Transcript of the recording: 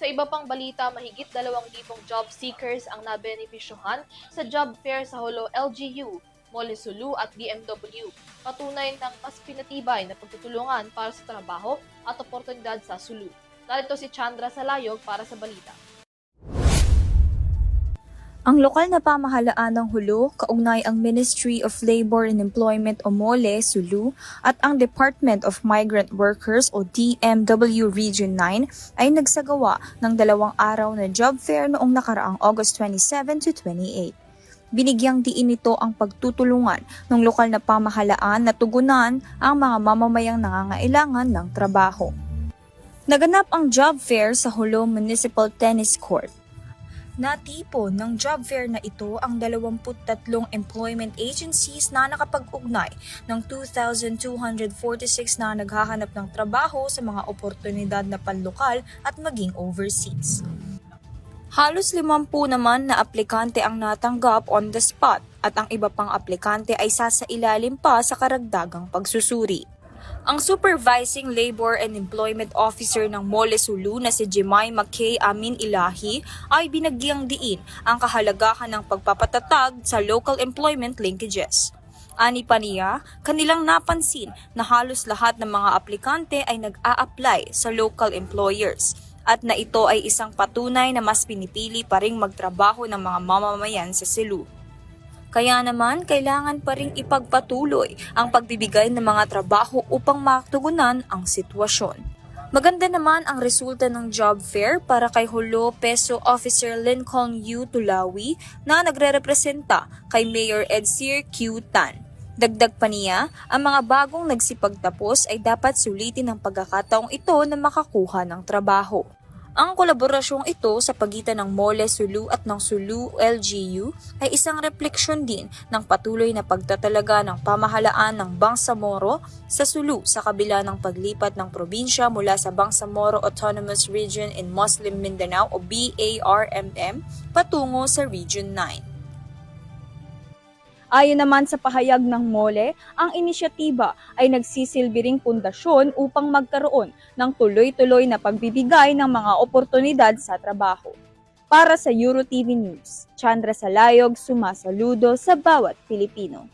Sa iba pang balita, mahigit 2,000 job seekers ang nabenepisyohan sa job fair sa Holo LGU, Mole Sulu at DMW. Patunay ng mas pinatibay na pagtutulungan para sa trabaho at oportunidad sa Sulu. Narito si Chandra Salayog para sa balita. Ang lokal na pamahalaan ng Holo, kaugnay ang Ministry of Labor and Employment o MOLE, Sulu, at ang Department of Migrant Workers o DMW Region 9 ay nagsagawa ng 2 araw na job fair noong nakaraang August 27 to 28. Binigyang diin nito ang pagtutulungan ng lokal na pamahalaan na tugunan ang mga mamamayang nangangailangan ng trabaho. Naganap ang job fair sa Holo Municipal Tennis Court. Natipon ng job fair na ito ang 23 employment agencies na nakapag-ugnay ng 2,246 na naghahanap ng trabaho sa mga oportunidad na panlokal at maging overseas. Halos 50 naman na aplikante ang natanggap on the spot at ang iba pang aplikante ay sasailalim pa sa karagdagang pagsusuri. Ang Supervising Labor and Employment Officer ng Mole Sulu na si Jemima K. Amin Ilahi ay binagyang diin ang kahalagahan ng pagpapatatag sa local employment linkages. Ani pa niya, kanilang napansin na halos lahat ng mga aplikante ay nag-a-apply sa local employers at na ito ay isang patunay na mas pinipili pa ring magtrabaho ng mga mamamayan sa Sulu. Kaya naman, kailangan pa ring ipagpatuloy ang pagbibigay ng mga trabaho upang matugunan ang sitwasyon. Maganda naman ang resulta ng job fair para kay Holo Peso Officer Lincoln U. Tulawi na nagre-representa kay Mayor Edsir Q. Tan. Dagdag pa niya, ang mga bagong nagsipagtapos ay dapat sulitin ang pagkakataong ito na makakuha ng trabaho. Ang kolaborasyong ito sa pagitan ng Mole Sulu at ng Sulu LGU ay isang refleksyon din ng patuloy na pagtatalaga ng pamahalaan ng Bangsamoro sa Sulu sa kabila ng paglipat ng probinsya mula sa Bangsamoro Autonomous Region in Muslim Mindanao o BARMM patungo sa Region 9. Ayon naman sa pahayag ng MOLE, ang inisyatiba ay nagsisilbi ring pundasyon upang magkaroon ng tuloy-tuloy na pagbibigay ng mga oportunidad sa trabaho. Para sa EuroTV News, Chandra Salayog, sumasaludo sa bawat Pilipino.